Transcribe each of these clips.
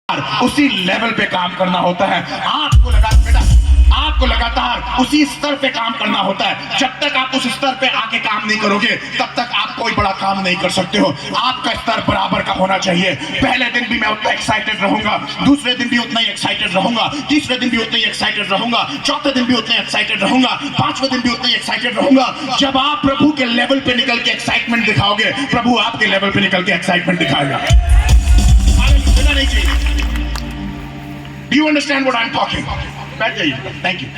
उसी लेवल पे काम करना होता है। आपको लगातार उसी स्तर पे काम करना होता है। जब तक आप उस स्तर पे आके काम नहीं करोगे तब तक आप कोई बड़ा काम नहीं कर सकते हो। आपका स्तर बराबर का होना चाहिए। पहले दिन भी मैं उतना एक्साइटेड रहूंगा, दूसरे दिन भी उतना ही एक्साइटेड रहूंगा, तीसरे दिन भी उतना ही एक्साइटेड रहूंगा, चौथे दिन भी उतना ही एक्साइटेड रहूंगा, पांचवें दिन भी उतना ही एक्साइटेड रहूंगा। जब आप प्रभु के लेवल पे निकल के एक्साइटमेंट दिखाओगे, प्रभु आपके लेवल पे निकल के एक्साइटमेंट दिखाएगा। नहीं चाहिए। Do you understand what I'm talking? बैठ जाइए। Thank you.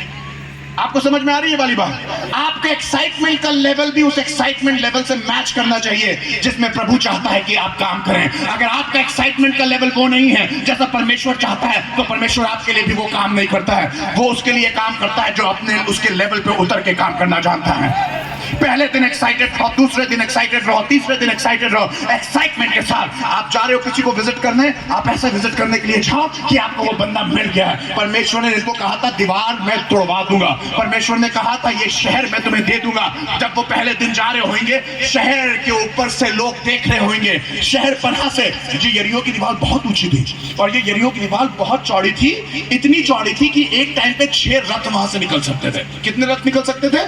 आपको समझ में आ रही है वाली बात? आपका एक्साइटमेंट का लेवल भी उस एक्साइटमेंट लेवल से मैच करना चाहिए जिसमें प्रभु चाहता है कि आप काम करें। अगर आपका एक्साइटमेंट का लेवल वो नहीं है जैसा परमेश्वर चाहता है, तो परमेश्वर आपके लिए भी वो काम नहीं करता है। वो उसके लिए काम करता है जो अपने उसके लेवल पे उतर के काम करना जानता है। पहले दिन एक्साइटेड रहो, दूसरे दिन एक्साइटेड रहो, तीसरे दिन एक्साइटेड रहो। एक्साइटमेंट के साथ आप जा रहे हो किसी को विजिट करने, आप ऐसे विजिट करने के लिए जाओ कि आपको वो बंदा मिल गया है। परमेश्वर ने इसको कहा था दीवार मैं तोड़वा दूंगा, परमेश्वर ने कहा था ये शहर मैं तुम्हें दे दूंगा। जब वो पहले दिन जा रहे होंगे, शहर के ऊपर से लोग देख रहे होंगे, शहर पनाह से ये यरीहो की दीवार बहुत ऊंची थी और ये यरीहो की दीवार बहुत चौड़ी थी, इतनी चौड़ी थी कि एक टाइम पे 6 रथ वहां से निकल सकते थे। कितने रथ निकल सकते थे?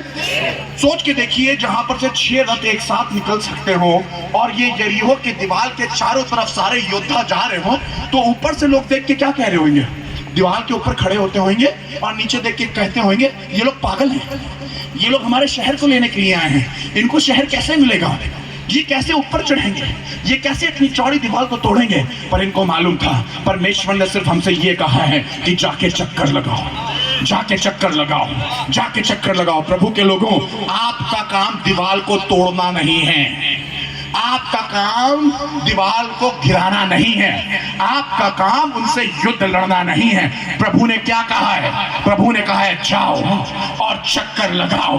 सोच के देखिए, जहां पर से 6 रथ एक साथ निकल सकते हो और ये यरीहो की दीवार के चारों तरफ सारे योद्धा जा रहे हो, तो ऊपर से लोग देख के क्या कह रहे होंगे? दीवार के ऊपर खड़े होते होंगे और नीचे देख के कहते होंगे ये लोग पागल हैं, ये लोग हमारे शहर को लेने के लिए आए हैं, इनको शहर कैसे मिलेगा, ये कैसे ऊपर चढ़ेंगे, ये कैसे इतनी चौड़ी दीवार को तोड़ेंगे। पर इनको मालूम था परमेश्वर ने सिर्फ हमसे ये कहा है कि जाके चक्कर लगाओ, जाके चक्कर लगाओ, जाके चक्कर लगाओ। प्रभु के लोगों, आपका काम दीवार को तोड़ना नहीं है, आपका काम दीवार को गिराना नहीं है, आपका काम उनसे युद्ध लड़ना नहीं है। प्रभु ने क्या कहा है? प्रभु ने कहा है जाओ और चक्कर लगाओ।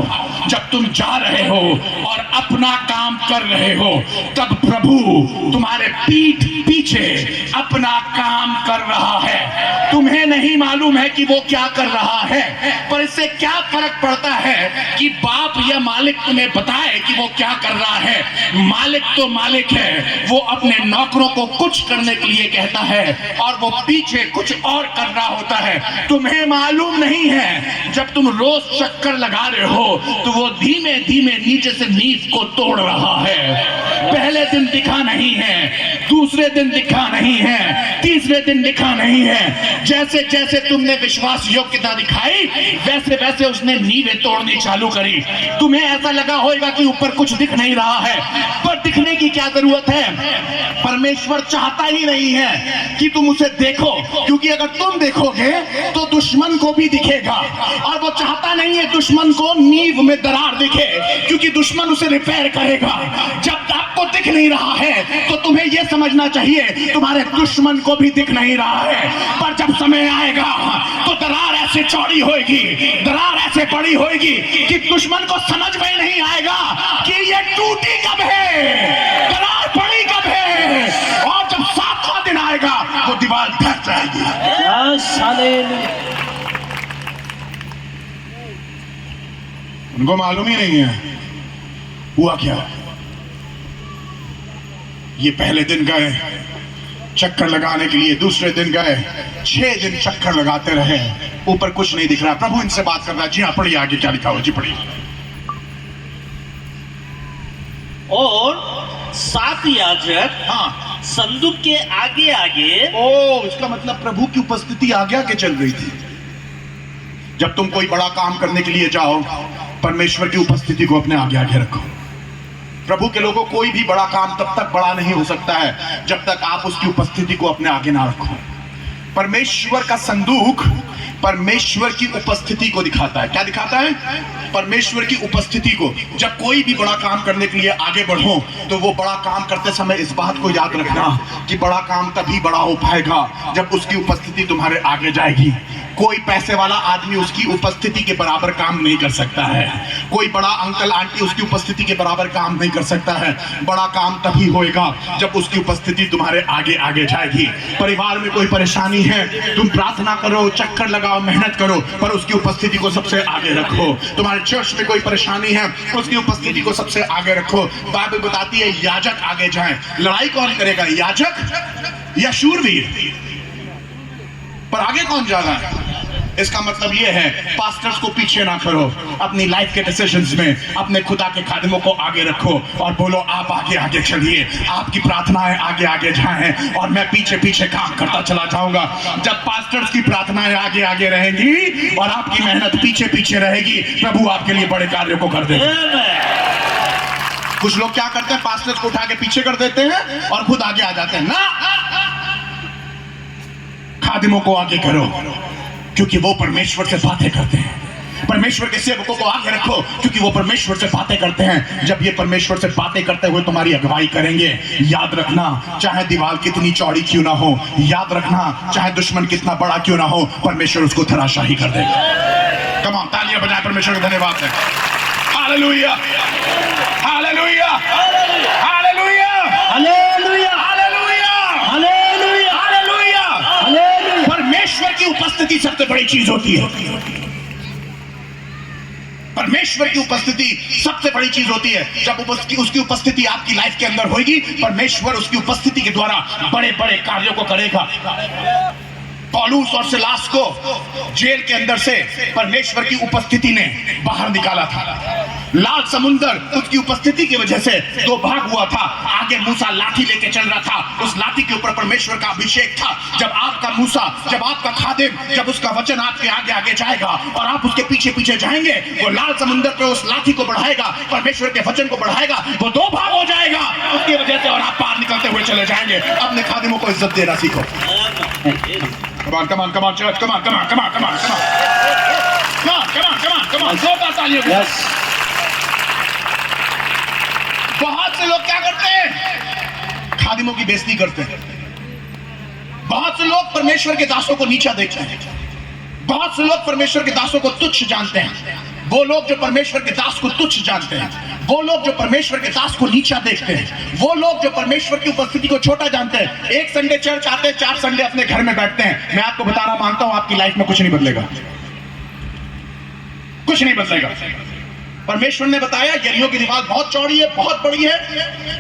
जब तुम जा रहे हो और अपना काम कर रहे हो, तब प्रभु तुम्हारे पीठ पीछे अपना काम कर रहा है। तुम्हें नहीं मालूम है कि वो क्या कर रहा है, पर इससे क्या फर्क पड़ता है कि बाप या मालिक तुम्हें बताए कि वो क्या कर रहा है। मालिक तो मालिक है, वो अपने नौकरों को कुछ करने के लिए कहता है और वो पीछे कुछ और कर रहा होता है। तुम्हें मालूम नहीं है, जब तुम रोज चक्कर लगा रहे हो तो वो धीमे धीमे नीचे से नींव को तोड़ रहा है। पहले दिन दिखा नहीं है, दूसरे दिन दिखा नहीं है, तीसरे दिन दिखा नहीं है। जैसे जैसे तुमने विश्वास योग्यता दिखाई, वैसे वैसे उसने नींवें तोड़नी चालू करी। तुम्हें ऐसा लगा होगा कि ऊपर कुछ दिख नहीं रहा है, पर दिखने की क्या जरूरत है? परमेश्वर चाहता ही नहीं है कि तुम उसे देखो, क्योंकि अगर तुम देखोगे तो दुश्मन को भी दिखेगा और वो चाहता नहीं है दुश्मन को नींव में दरार दिखे, क्योंकि दुश्मन उसे रिपेयर करेगा। जब आपको दिख नहीं रहा है तो तुम्हें यह समझना चाहिए तुम्हारे दुश्मन को भी दिख नहीं रहा है, पर जब समय आएगा तो दरार ऐसे चौड़ी होगी, दरार ऐसे बड़ी होगी कि दुश्मन को समझ में नहीं आएगा कि ये टूटी कब है, दरार पड़ी कब है। और जब 7वां दिन आएगा वो दीवार ढक जाएगी। उनको मालूम ही नहीं है हुआ क्या। ये पहले दिन गए चक्कर लगाने के लिए, दूसरे दिन गए, 6 दिन चक्कर लगाते रहे, ऊपर कुछ नहीं दिख रहा। प्रभु इनसे बात कर रहा है। जी हाँ, पढ़िए आगे क्या लिखा हुआ, जी पढ़िए। और 7 याजक हाँ, संदूक के आगे आगे। ओ, इसका मतलब प्रभु की उपस्थिति आगे आगे चल रही थी। जब तुम कोई बड़ा काम करने के लिए जाओ, परमेश्वर की उपस्थिति को अपने आगे आगे रखो। प्रभु के लोगों, कोई भी बड़ा काम तब तक बड़ा नहीं हो सकता है जब तक आप उसकी उपस्थिति को अपने आगे ना रखो। परमेश्वर का संदूक परमेश्वर की उपस्थिति को दिखाता है। क्या दिखाता है? परमेश्वर की उपस्थिति को। जब कोई भी बड़ा काम करने के लिए आगे बढ़ो तो वो बड़ा काम करते समय इस बात को याद रखना कि बड़ा काम तभी बड़ा हो पाएगा जब उसकी उपस्थिति तुम्हारे आगे जाएगी। कोई पैसे वाला आदमी उसकी उपस्थिति के बराबर काम नहीं कर सकता है, कोई बड़ा अंकल आंटी उसकी उपस्थिति के बराबर काम नहीं कर सकता है। बड़ा काम तभी होएगा जब उसकी उपस्थिति तुम्हारे आगे आगे जाएगी। परिवार में कोई परेशानी है, तुम प्रार्थना करो, चक्कर लगाओ, मेहनत करो, पर उसकी उपस्थिति को सबसे आगे रखो। तुम्हारे चर्च में कोई परेशानी है, उसकी उपस्थिति को सबसे आगे रखो। बाइबल बताती है याजक आगे जाएं। लड़ाई कौन करेगा, याजक या शूरवीर? पर आगे कौन जा रहा है? इसका मतलब यह है पास्टर्स को पीछे ना करो, अपनी लाइफ के डिसीजंस में अपने खुदा के खादिमों को आगे रखो और बोलो आप आगे आगे चलिए, आपकी प्रार्थनाएं आगे आगे जाएं और मैं पीछे पीछे काम करता चला जाऊंगा। जब पास्टर्स की प्रार्थनाएं आगे आगे रहेंगी और आपकी मेहनत पीछे पीछे रहेगी, प्रभु आपके लिए बड़े कार्यों को कर देगा। कुछ लोग क्या करते हैं, पास्टर्स को उठा के पीछे कर देते हैं और खुद आगे आ जाते हैं। ना, खादिमों को आगे करो क्योंकि वो परमेश्वर से बातें करते हैं। परमेश्वर के सेवकों को आगे रखो क्योंकि वो परमेश्वर से बातें करते हैं। जब ये परमेश्वर से बातें करते हुए तुम्हारी अगुवाई करेंगे, याद रखना चाहे दीवार कितनी चौड़ी क्यों ना हो, याद रखना चाहे दुश्मन कितना बड़ा क्यों ना हो, परमेश्वर उसको धराशाही कर देगा। कम ऑन, तालियां बजाएं परमेश्वर का धन्यवाद दें। Hallelujah, hallelujah, hallelujah, hallelujah, hallelujah, hallelujah, hallelujah. परमेश्वर की उपस्थिति सबसे बड़ी चीज होती है। परमेश्वर की उपस्थिति सबसे बड़ी चीज होती है। जब उसकी उपस्थिति आपकी लाइफ के अंदर होगी, परमेश्वर उसकी उपस्थिति के द्वारा बड़े बड़े कार्यों को करेगा। पौलुस और सिलास को जेल के अंदर से परमेश्वर की उपस्थिति ने बाहर निकाला था। लाल समुंदर उसकी उपस्थिति की वजह से दो भाग हुआ था। आगे मूसा लाठी लेके चल रहा था, उस लाठी के ऊपर परमेश्वर का अभिषेक था। जब आपका मूसा, जब आपका खादिम, जब उसका वचन आपके आगे आगे जाएगा और आप उसके पीछे पीछे जाएंगे, वो लाल समुंदर पे उस लाठी को बढ़ाएगा, परमेश्वर के वचन को बढ़ाएगा, वो दो भाग हो जाएगा उसकी वजह से और आप पार निकलते हुए चले जाएंगे। अपने खादिमों को इज्जत देना सीखो। Come on, come on, come on, church, come on, come on, come on, come on, come on, come on, come on, come on, come on, जोरदार तालियों के साथ। बहुत से लोग क्या करते हैं, खादिमों की बेइज्जती करते हैं। बहुत से लोग परमेश्वर के दासों को नीचा देखते हैं। बहुत से लोग परमेश्वर के दासों को तुच्छ जानते हैं। वो लोग जो परमेश्वर के दास को तुच्छ जानते हैं, वो लोग जो परमेश्वर के दास को नीचा देखते हैं, वो लोग जो परमेश्वर की उपस्थिति को छोटा जानते हैं, एक संडे चर्च आते हैं, 4 संडे अपने घर में बैठते हैं। मैं आपको बताना मांगता हूं, आपकी लाइफ में कुछ नहीं बदलेगा, कुछ नहीं बदलेगा। परमेश्वर ने बताया यरीहो की दीवार बहुत चौड़ी है, बहुत बड़ी है,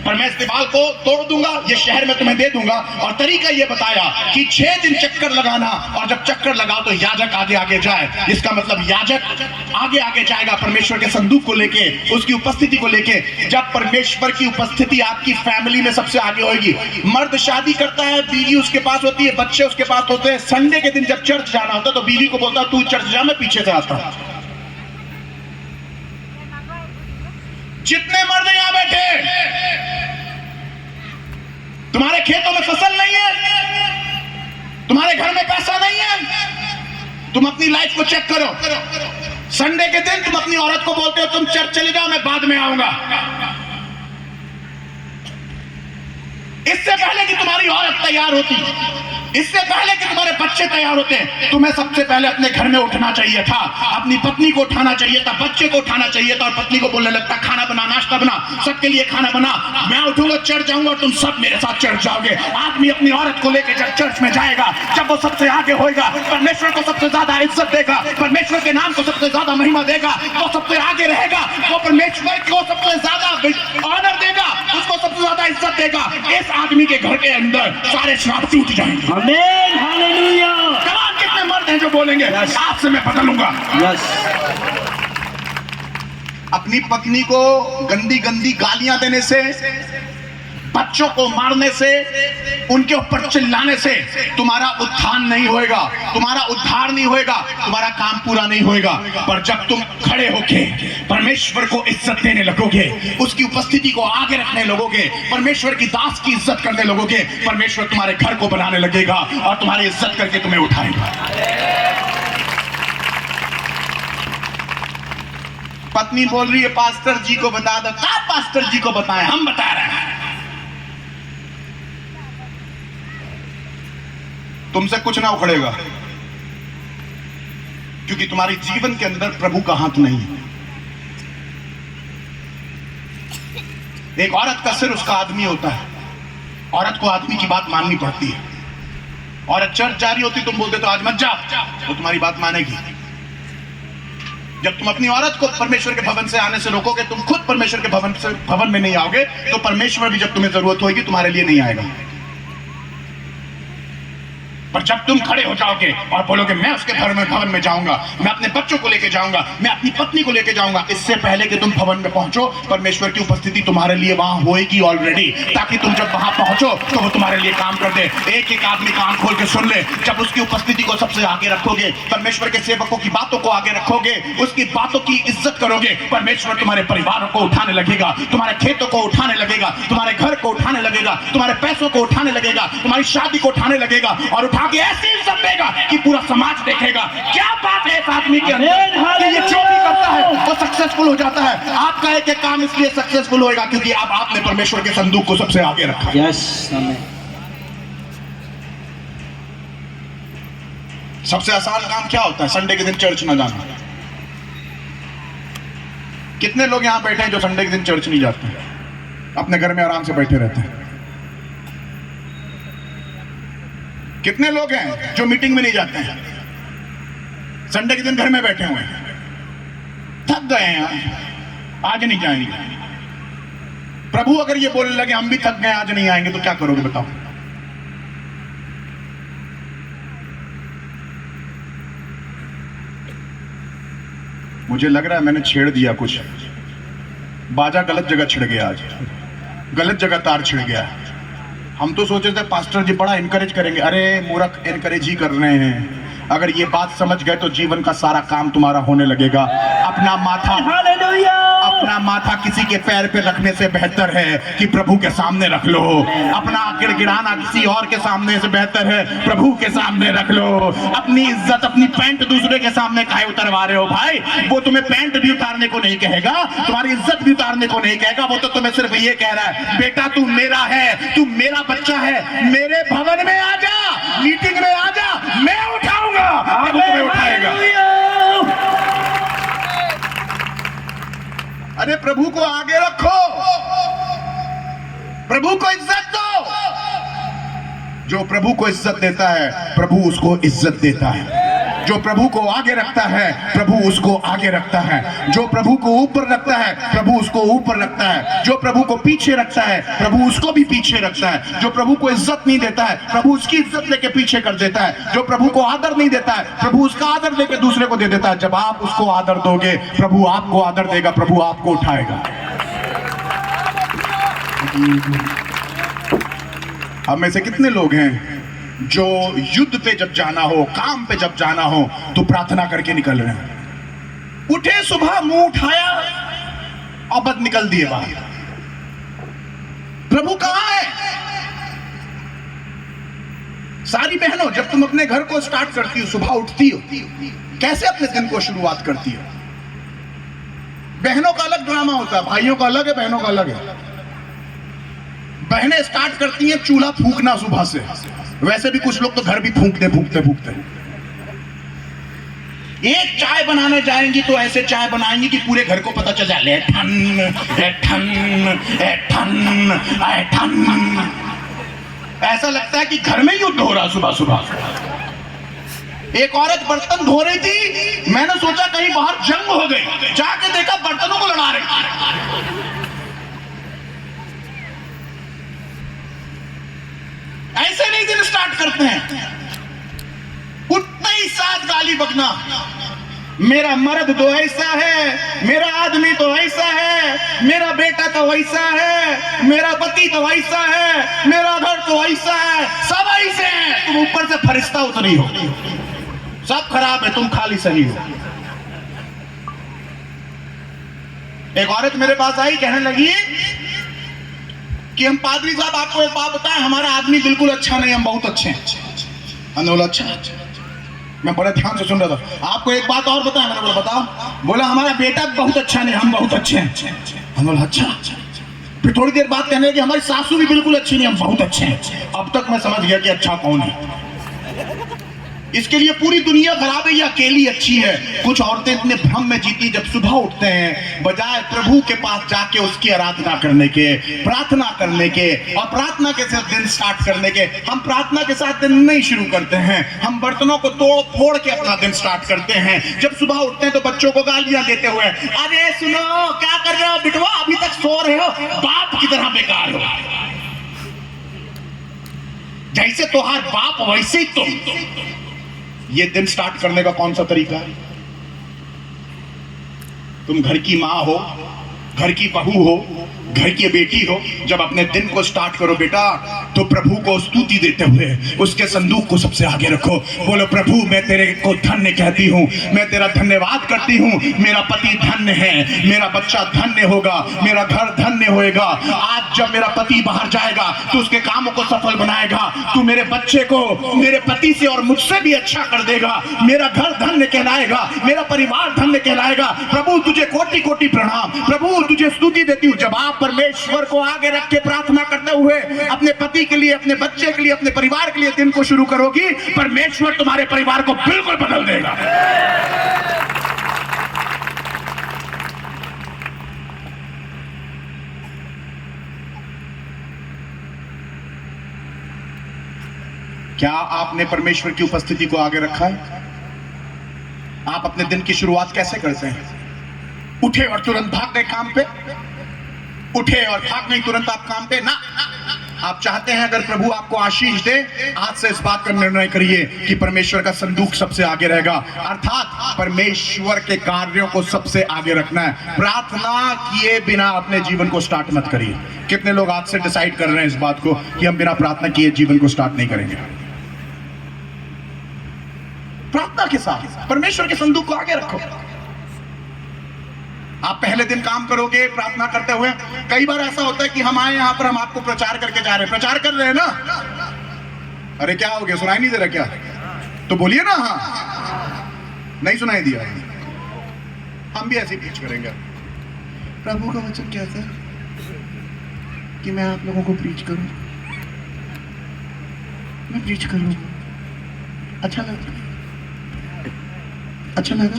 पर मैं इस दीवार को तोड़ दूंगा, ये शहर में तुम्हें दे दूंगा। और तरीका ये बताया कि 6 दिन चक्कर लगाना, और जब चक्कर लगाओ तो याजक आगे आगे जाए। इसका मतलब याजक आगे आगे जाएगा परमेश्वर के संदूक को लेके, उसकी उपस्थिति को लेके। जब परमेश्वर की उपस्थिति आपकी फैमिली में सबसे आगे होगी, मर्द शादी करता है, बीवी उसके पास होती है, बच्चे उसके पास होते हैं, संडे के दिन जब चर्च जाना होता है तो बीवी को बोलता तू चर्च जा, मैं पीछे से आता हूं। जितने मर्द यहां बैठे, तुम्हारे खेतों में फसल नहीं है, तुम्हारे घर में पैसा नहीं है, तुम अपनी लाइफ को चेक करो। संडे के दिन तुम अपनी औरत को बोलते हो तुम चर्च चले जाओ, मैं बाद में आऊंगा। इससे पहले कि तुम्हारी औरत तैयार होती, इससे पहले कि तुम्हारे बच्चे तैयार होते, तुम्हें सबसे पहले अपने घर में उठना चाहिए था, अपनी पत्नी को उठाना चाहिए था, बच्चे को उठाना चाहिए था, और पत्नी को बोलने लगता खाना बना, नाश्ता बना, सबके लिए खाना बना, मैं उठूंगा चर्च जाऊंगा और तुम सब मेरे साथ चर्च जाओगे। आदमी अपनी औरत को लेकर जब चर्च में जाएगा, जब वो सबसे आगे होएगा, परमेश्वर को सबसे ज्यादा इज्जत देगा, परमेश्वर के नाम को सबसे ज्यादा महिमा देगा, वो सबसे आगे रहेगा, वो परमेश्वर को सबसे ज्यादा ऑनर देगा, उसको सबसे ज्यादा इज्जत देगा। इस आदमी के घर के अंदर सारे श्राप टूट जाएंगे। आमीन, हालेलुया। कमान कितने मर्द हैं जो बोलेंगे आज से मैं बदलूंगा। अपनी पत्नी को गंदी गंदी गालियां देने से, बच्चों को मारने से, उनके ऊपर चिल्लाने से तुम्हारा उत्थान नहीं होएगा, तुम्हारा उद्धार नहीं होएगा, तुम्हारा काम पूरा नहीं होएगा। पर जब तुम खड़े होके परमेश्वर को इज्जत देने लगोगे, उसकी उपस्थिति को आगे रखने लगोगे, परमेश्वर की दास की इज्जत करने लगोगे, परमेश्वर तुम्हारे घर को बनाने लगेगा और तुम्हारी इज्जत करके तुम्हें उठाएगा। पत्नी बोल रही है पास्टर जी को बता दो। क्या पास्टर जी को बताएं, हम बता रहे हैं। तुमसे कुछ ना उखड़ेगा क्योंकि तुम्हारे जीवन के अंदर प्रभु का हाथ नहीं है। एक औरत का सिर उसका आदमी होता है, औरत को आदमी की बात माननी पड़ती है। औरत चर्च जा रही होती, तुम बोलते तो आज मत जा, वो तुम्हारी बात मानेगी। जब तुम अपनी औरत को परमेश्वर के भवन से आने से रोकोगे, तुम खुद परमेश्वर के भवन में नहीं आओगे, तो परमेश्वर भी जब तुम्हें जरूरत होगी तुम्हारे लिए नहीं आएगा। पर जब तुम खड़े हो जाओगे और बोलोगे मैं उसके भवन में जाऊंगा, मैं अपने बच्चों को लेके जाऊंगा, मैं अपनी पत्नी को लेके जाऊंगा, इससे पहले कि तुम भवन में पहुंचो परमेश्वर की उपस्थिति तुम्हारे लिए वहां होएगी ऑलरेडी, ताकि तुम जब वहां पहुंचो तो वो तुम्हारे लिए काम कर दे। एक एक आदमी कान खोल के सुन ले, जब उसकी उपस्थिति को सबसे आगे रखोगे, परमेश्वर के सेवकों की बातों को आगे रखोगे, उसकी बातों की इज्जत करोगे, परमेश्वर तुम्हारे परिवारों को उठाने लगेगा, तुम्हारे खेतों को उठाने लगेगा, तुम्हारे घर को उठाने लगेगा, तुम्हारे पैसों को उठाने लगेगा, तुम्हारी शादी को उठाने लगेगा और उठा के ऐसे इज्जत देगा कि पूरा समाज देखेगा। क्या बात है इस आदमी के अंदर कि ये जो भी करता है वो सक्सेसफुल हो जाता है। आपका एक एक काम इसलिए सक्सेसफुल होएगा क्योंकि अब आपने परमेश्वर के संदूक को सबसे आगे रखा। यस, सबसे आसान काम क्या होता है? संडे के दिन चर्च ना जाना। कितने लोग यहां बैठे हैं जो संडे के दिन चर्च नहीं जाते हैं, अपने घर में आराम से बैठे रहते हैं? कितने लोग हैं जो मीटिंग में नहीं जाते हैं, संडे के दिन घर में बैठे हुए हैं, थक गए हैं यार, आज नहीं जाएंगे। प्रभु अगर ये बोलने लगे हम भी थक गए आज नहीं आएंगे तो क्या करोगे बताओ? मुझे लग रहा है मैंने छेड़ दिया कुछ, बाजा गलत जगह छिड़ गया, आज गलत जगह तार छिड़ गया। हम तो सोच रहे थे पास्टर जी बड़ा इनकरेज करेंगे, अरे मूर्ख, इनकरेज ही कर रहे हैं। अगर ये बात समझ गए तो जीवन का सारा काम तुम्हारा होने लगेगा। अपना माथा किसी के पैर पे रखने से बेहतर है कि प्रभु के सामने रख लो। अपना गिड़गिड़ाना किसी और के सामने से बेहतर है प्रभु के सामने रख लो। अपनी इज्जत, अपनी पैंट दूसरे के सामने काहे उतरवा रहे हो भाई? वो तुम्हें पैंट भी उतारने को नहीं कहेगा, तुम्हारी इज्जत भी उतारने को नहीं कहेगा, वो तो तुम्हें सिर्फ ये कह रहा है बेटा तू मेरा है, तू मेरा बच्चा है, मेरे भवन में आ जा, मीटिंग में आ जा, मैं उठाऊंगा, प्रभु तुम्हें उठाएगा। अरे प्रभु को आगे रखो, प्रभु को इज्जत दो। जो प्रभु को इज्जत देता है प्रभु उसको इज्जत देता है। जो प्रभु को आगे रखता है प्रभु उसको आगे रखता है। जो प्रभु को ऊपर रखता है प्रभु उसको ऊपर रखता है। जो प्रभु को पीछे रखता है प्रभु उसको भी पीछे रखता है। जो प्रभु को इज्जत नहीं देता है प्रभु उसकी इज्जत लेके पीछे कर देता है। जो प्रभु को आदर नहीं देता है प्रभु उसका आदर लेके दूसरे को दे देता है। जब आप उसको आदर दोगे प्रभु आपको आदर देगा, प्रभु आपको उठाएगा। हम में से कितने लोग हैं जो युद्ध पे जब जाना हो, काम पे जब जाना हो तो प्रार्थना करके निकल रहे हैं? उठे सुबह, मुंह उठाया और बद निकल दिए बाहर। प्रभु कहां है? सारी बहनों, जब तुम अपने घर को स्टार्ट करती हो, सुबह उठती हो, कैसे अपने दिन को शुरुआत करती हो? बहनों का अलग ड्रामा होता है, भाइयों का अलग है, बहनों का अलग है। बहनें स्टार्ट करती हैं चूल्हा फूंकना सुबह से। वैसे भी कुछ लोग तो घर भी फूंकते फूंकते एक चाय बनाने जाएंगी तो ऐसे चाय बनाएंगी कि पूरे घर को पता चल जाए ठन ठन ठन ठन। ऐसा लगता है कि घर में युद्ध हो रहा सुबह सुबह। एक औरत बर्तन धो रही थी, मैंने सोचा कहीं बाहर जंग हो गई, जाके देखा बर्तनों को लड़ा रही। ऐसे नहीं दिन स्टार्ट करते हैं। उठते ही साथ गाली बकना, मेरा मर्द तो ऐसा है, मेरा आदमी तो ऐसा है, मेरा बेटा तो वैसा है, मेरा पति तो वैसा है, मेरा घर तो ऐसा है, सब ऐसे हैं। तुम ऊपर से फरिश्ता उतरी हो, सब खराब है, तुम खाली सही हो। एक औरत मेरे पास आई, कहने लगी कि हम पादरी साहब आपको एक बात बताएं, हमारा आदमी बिल्कुल अच्छा नहीं, हम बहुत अच्छे हैं। हमने बोला अच्छा। मैं बड़े ध्यान से सुन रहा था। आपको एक बात और बताएं? मैंने बोला बताओ। बोला हमारा बेटा बहुत अच्छा नहीं, हम बहुत अच्छे हैं। हमने बोला अच्छा। फिर थोड़ी देर बाद कहने लगे हमारी सासू भी बिल्कुल अच्छी नहीं, हम बहुत अच्छे हैं। अब तक मैं समझ गया कि अच्छा कौन है। इसके लिए पूरी दुनिया खराब है या अकेली अच्छी है? कुछ औरतें इतने भ्रम में जीती, जब सुबह उठते हैं बजाय प्रभु के पास जाके उसकी आराधना करने के, प्रार्थना करने के और प्रार्थना के साथ दिन स्टार्ट करने के, हम प्रार्थना के साथ दिन नहीं शुरू करते हैं। हम बर्तनों को तोड़ फोड़ के अपना दिन स्टार्ट करते हैं। जब सुबह उठते हैं तो बच्चों को गालियां देते हुए, अरे सुनो क्या कर रहे हो बिटवा, अभी तक सो रहे हो, बाप की तरह बेकार हो। जैसे तुम्हार बाप वैसे ही तुम। ये दिन स्टार्ट करने का कौन सा तरीका है? तुम घर की माँ हो, घर की बहू हो, घर की बेटी हो, जब अपने दिन को स्टार्ट करो बेटा तो प्रभु को स्तुति देते हुए उसके संदूक को सबसे आगे रखो। बोलो प्रभु मैं तेरे को धन्य कहती हूँ, मैं तेरा धन्यवाद करती हूँ। मेरा पति धन्य है, मेरा बच्चा धन्य होगा, मेरा घर धन्य होएगा। आज जब मेरा पति बाहर जाएगा तो उसके कामों को सफल बनाएगा। तू मेरे बच्चे को मेरे पति से और मुझसे भी अच्छा कर देगा। मेरा घर धन्य कहलाएगा, मेरा परिवार धन्य कहलाएगा। प्रभु तुझे कोटि कोटि प्रणाम, प्रभु तुझे स्तुति देती हूँ। जब आप परमेश्वर को आगे रख के प्रार्थना करते हुए अपने पति के लिए, अपने बच्चे के लिए, अपने परिवार के लिए दिन को शुरू करोगी, परमेश्वर तुम्हारे परिवार को बिल्कुल बदल देगा। क्या आपने परमेश्वर की उपस्थिति को आगे रखा है? आप अपने दिन की शुरुआत कैसे करते हैं? उठे और तुरंत भाग गए काम पे? उठे और भाग गई तुरंत आप काम पे? ना, आप चाहते हैं अगर प्रभु आपको आशीष दे, आज से इस बात का निर्णय करिए कि परमेश्वर का संदूक सबसे आगे रहेगा, अर्थात परमेश्वर के कार्यों को सबसे आगे रखना है। प्रार्थना किए बिना अपने जीवन को स्टार्ट मत करिए। कितने लोग आज से डिसाइड कर रहे हैं इस बात को कि हम बिना प्रार्थना किए जीवन को स्टार्ट नहीं करेंगे? प्रार्थना के साथ परमेश्वर के संदूक को आगे रखो। आप पहले दिन काम करोगे प्रार्थना करते हुए। कई बार ऐसा होता है कि हम आए यहाँ पर, हम आपको प्रचार करके जा रहे हैं, प्रचार कर रहे हैं ना, अरे क्या हो गया, सुनाई नहीं दे रहा क्या? तो बोलिए ना हाँ, नहीं सुनाई दिया। हम भी ऐसे प्रीच करेंगे। प्रभु का वचन कहता है कि मैं आप लोगों को प्रीच करूं, मैं प्रीच करूं। अच्छा लगा? अच्छा लगा?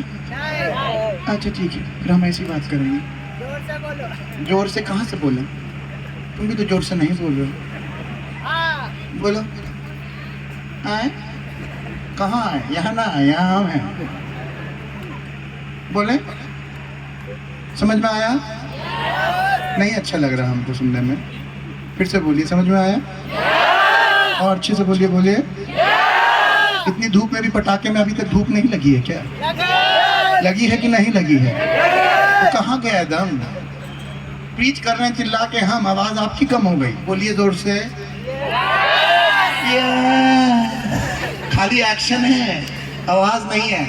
अच्छा ठीक है, फिर हम ऐसी बात करेंगे। जोर से बोलो। जोर से कहाँ से बोले? तुम भी तो जोर से नहीं बोल रहे हो। बोलो। आए? कहाँ आए? यहाँ ना आए, यहाँ हम हैं। बोले? समझ में आया? नहीं अच्छा लग रहा हमको सुनने में। फिर से बोलिए, समझ में आया? और अच्छे से बोलिए, बोलिए। इतनी धूप में भी पटाखे में अभी तक धूप नहीं लगी है क्या? लगी है कि नहीं लगी है? तो कहाँ गया दम? प्रीच कर रहे हैं चिल्ला के हम, आवाज आपकी कम हो गई। बोलिए जोर से। खाली एक्शन है, आवाज नहीं है।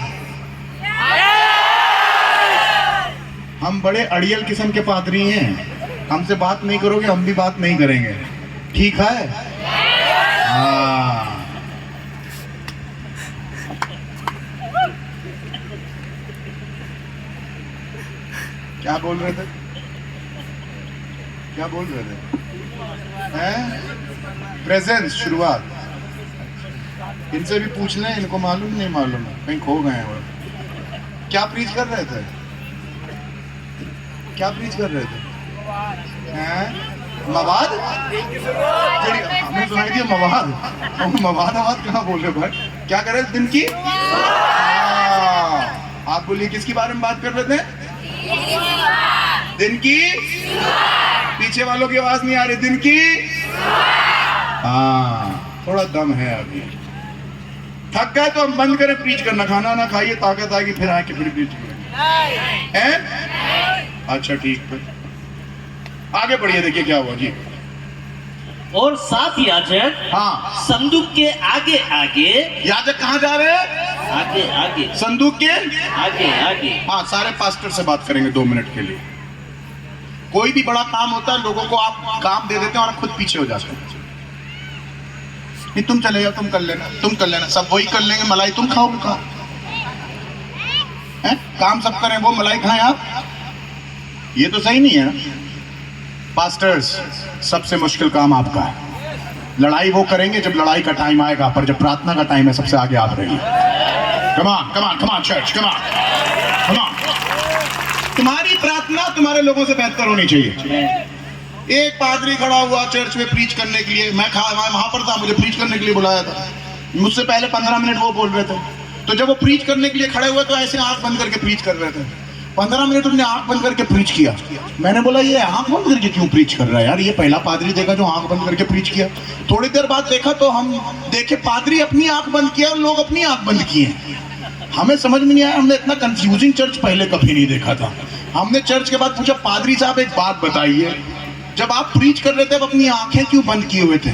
हम बड़े अड़ियल किस्म के पादरी हैं, हमसे बात नहीं करोगे हम भी बात नहीं करेंगे, ठीक है? हाँ। क्या बोल रहे थे? क्या बोल रहे थे? हैं? प्रेजेंस, शुरुआत। इनसे भी पूछ लें, इनको मालूम नहीं मालूम, कहीं खो गए हैं वो। क्या प्रीच कर रहे थे? क्या प्रीच कर रहे थे? हैं? मवाद? हमने सुनाई दिया मवाद। मवाद आवाज कहाँ बोल रहे भाई? क्या कर रहे थे दिन की? आप बोलिए किसकी बारे में बात कर रहे थे? दिन की? पीछे वालों की आवाज नहीं आ रही। दिन की? हाँ, थोड़ा दम है अभी। थक गए तो हम बंद करें प्रीच करना, खाना ना खाइए, ताकत आएगी फिर आके फिर प्रीच करेंगे। अच्छा ठीक है, आगे बढ़िए, देखिए क्या हुआ जी। और साथ याजक हाँ, संदूक के आगे आगे। याजक कहाँ जा रहे हैं? आगे आगे। संदूक के आगे आगे। हाँ, सारे पास्टर से बात करेंगे 2 मिनट के लिए। कोई भी बड़ा काम होता है, लोगों को आप काम दे देते हैं और आप खुद पीछे हो जाते हैं। नहीं तुम चले जाओ, तुम कर लेना, तुम कर लेना, सब वही कर लेंगे, मलाई तुम खाओगे कहाँ? काम सब करें, वो मलाई खाएं आप? ये तो सही नहीं है। पास्टर्स, सबसे मुश्किल काम आपका है। लड़ाई वो करेंगे जब लड़ाई का टाइम आएगा, पर जब प्रार्थना का टाइम है सबसे आगे आप रहिए। Come on, come on, come on church, come on, come on. तुम्हारी प्रार्थना तुम्हारे लोगों से बेहतर होनी चाहिए। एक पादरी खड़ा हुआ चर्च में प्रीच करने के लिए, मैं वहां पर था, मुझे प्रीच करने के लिए बुलाया था। मुझसे पहले 15 मिनट वो बोल रहे थे, तो जब वो प्रीच करने के लिए खड़े हुए तो ऐसे आंख बंद करके प्रीच कर रहे थे। 15 मिनट उसने आंख बंद करके प्रीच किया। मैंने बोला ये आंख बंद करके क्यों प्रीच कर रहा है यार, ये पहला पादरी देखा जो आंख बंद करके प्रीच किया। थोड़ी देर बाद देखा तो हम देखे पादरी अपनी आंख बंद किया और लोग अपनी आंख बंद किए। हमें समझ में नहीं आया, हमने इतना कंफ्यूजिंग चर्च पहले कभी नहीं देखा था। हमने चर्च के बाद पूछा, पादरी साहब एक बात बताइए, जब आप प्रीच कर रहे थे अब अपनी आंखें क्यों बंद किए हुए थे?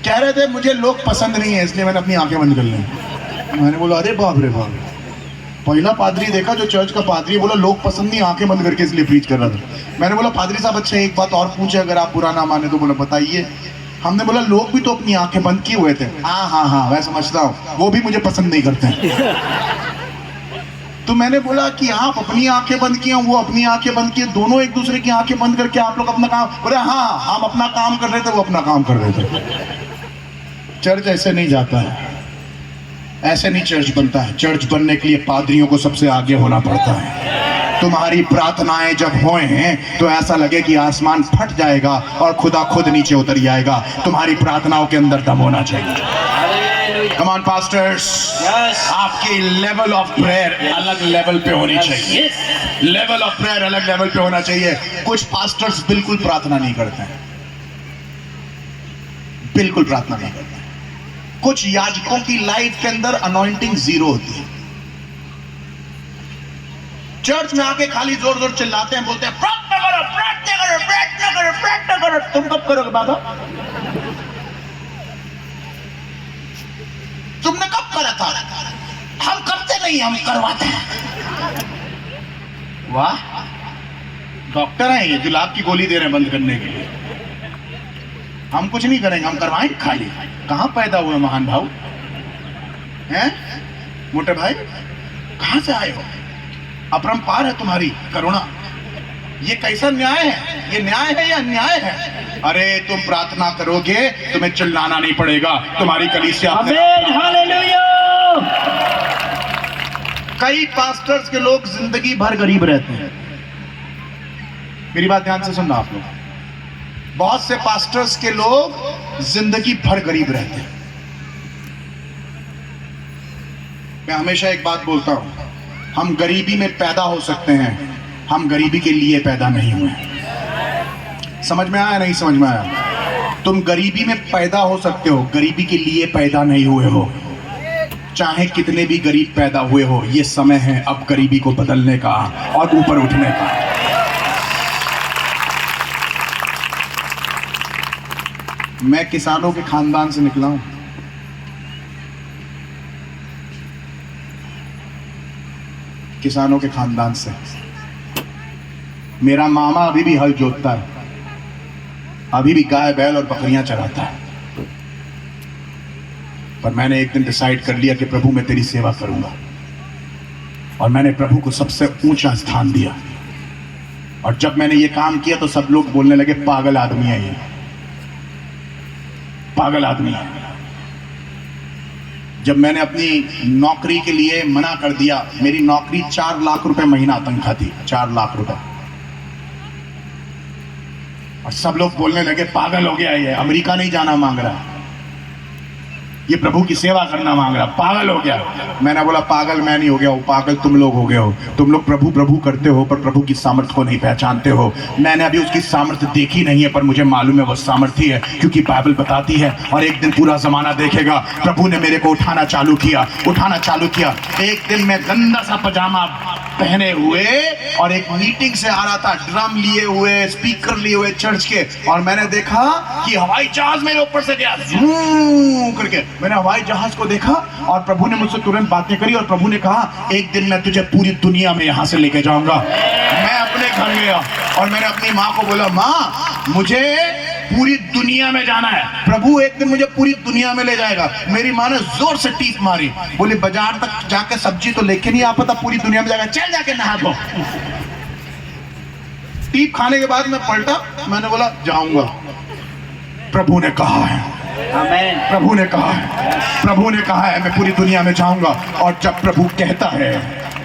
कह रहे थे मुझे लोग पसंद नहीं है इसलिए मैंने अपनी आंखें बंद कर ली। मैंने बोला अरे बाप रे बाप, पहला पादरी देखा जो चर्च का पादरी बोला लोग पसंद नहीं, आंखें बंद करके इसलिए प्रीच कर रहा था। मैंने बोला पादरी साहब अच्छा एक बात और पूछे अगर आप बुरा ना माने तो। बोला बताइए। हमने बोला लोग भी तो अपनी आंखें बंद किए हुए थे। हाँ मैं समझता हूँ, वो भी मुझे पसंद नहीं करते हैं। तो मैंने बोला कि आप अपनी आंखें बंद किए, वो अपनी आंखें बंद किए, दोनों एक दूसरे की आंखें बंद करके आप लोग अपना काम। बोले हाँ हम अपना काम कर रहे थे, वो अपना काम कर रहे थे। चर्च ऐसे नहीं जाता है, ऐसे नहीं चर्च बनता है। चर्च बनने के लिए पादरियों को सबसे आगे होना पड़ता है। तुम्हारी प्रार्थनाएं जब होएं तो ऐसा लगे कि आसमान फट जाएगा और खुदा खुद नीचे उतर जाएगा। तुम्हारी प्रार्थनाओं के अंदर दम होना चाहिए। कम ऑन पास्टर्स, आपकी लेवल ऑफ प्रेयर अलग लेवल पे होनी चाहिए। लेवल ऑफ प्रेयर अलग लेवल पे होना चाहिए। कुछ पास्टर्स बिल्कुल प्रार्थना नहीं करते हैं, बिल्कुल प्रार्थना नहीं करते। कुछ याजकों की लाइफ के अंदर अनॉइंटिंग जीरो होती है। चर्च में आके खाली जोर जोर चिल्लाते हैं, बोलते हैं प्रार्थना करो प्रार्थना करो प्रार्थना करो प्रार्थना करो। तुम कब करोगे बाबा? तुमने कब करा था? हम करते नहीं, हम करवाते हैं। वाह, डॉक्टर हैं ये, जुलाब की गोली दे रहे हैं बंद करने के लिए। हम कुछ नहीं करेंगे, हम करवाएंगे खाली। कहां पैदा हुए महान भाव हैं? मोटे भाई कहां से आए हो? अपरंपार है तुम्हारी करुणा। ये कैसा न्याय है? ये न्याय है या अन्याय है? अरे तुम प्रार्थना करोगे तुम्हें चिल्लाना नहीं पड़ेगा। तुम्हारी कलीसिया कई पास्टर्स के लोग जिंदगी भर गरीब रहते हैं। मेरी बात ध्यान से सुनना आप लोग। बहुत से पास्टर्स के लोग जिंदगी भर गरीब रहते हैं। मैं हमेशा एक बात बोलता हूं, हम गरीबी में पैदा हो सकते हैं, हम गरीबी के लिए पैदा नहीं हुए। समझ में आया? नहीं समझ में आया? तुम गरीबी में पैदा हो सकते हो, गरीबी के लिए पैदा नहीं हुए हो। चाहे कितने भी गरीब पैदा हुए हो, ये समय है अब गरीबी को बदलने का और ऊपर उठने का। मैं किसानों के खानदान से निकला हूं। किसानों के खानदान से। मेरा मामा अभी भी हल जोतता है, अभी भी गाय बैल और बकरियां चराता है। पर मैंने एक दिन डिसाइड कर लिया कि प्रभु मैं तेरी सेवा करूंगा, और मैंने प्रभु को सबसे ऊंचा स्थान दिया। और जब मैंने ये काम किया तो सब लोग बोलने लगे पागल आदमी है ये, पागल आदमी है। जब मैंने अपनी नौकरी के लिए मना कर दिया, मेरी नौकरी 4 लाख रुपए महीना तनख्वाह थी, 4 लाख रुपए, और सब लोग बोलने लगे पागल हो गया ये, अमेरिका नहीं जाना मांग रहा, ये प्रभु की सेवा करना मांग रहा, पागल हो गया। मैंने बोला पागल मैं नहीं हो गया हूँ, पागल तुम लोग हो गए हो। तुम लोग प्रभु प्रभु करते हो पर प्रभु की सामर्थ्य को नहीं पहचानते हो। मैंने अभी उसकी सामर्थ्य देखी नहीं है, पर मुझे मालूम है वो सामर्थ्य है, क्योंकि बाइबल बताती है। और एक दिन पूरा जमाना देखेगा, प्रभु ने मेरे को उठाना चालू किया, उठाना चालू किया। एक दिन मैं गंदा सा पजामा पहने हुए और एक मीटिंग से आ रहा था, ड्रम लिए हुए, स्पीकर लिए हुए चर्च के, और मैंने देखा कि हवाई जहाज मेरे ऊपर से गया ज़ूम करके। मैंने हवाई जहाज को देखा और प्रभु ने मुझसे तुरंत बातें करी, और प्रभु ने कहा एक दिन मैं तुझे पूरी दुनिया में यहां से लेके जाऊंगा। मैं अपने घर गया और मैंने अपनी माँ को बोला, माँ मुझे पूरी दुनिया में जाना है, प्रभु एक दिन मुझे पूरी दुनिया में ले जाएगा। मेरी माँ ने जोर से टीप मारी, बोली बाजार तक जाके सब्जी तो लेके नहीं आ पाता, पूरी दुनिया में जाएगा, चल जाके नहा दो। टीप खाने के बाद मैं पलटा, मैंने बोला जाऊंगा, प्रभु ने कहा है, प्रभु ने कहा है, प्रभु ने कहा है मैं पूरी दुनिया में जाऊंगा। और जब प्रभु कहता है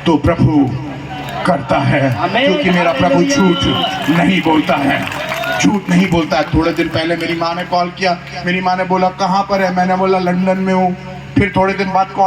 तो प्रभु करता है, क्योंकि मेरा प्रभु झूठ नहीं बोलता है, झूठ नहीं बोलता है। थोड़े दिन पहले मेरी माँ ने कॉल किया, मेरी माँ ने बोला कहाँ पर है, मैंने बोला लंदन में हूँ। फिर थोड़े दिन बाद कॉल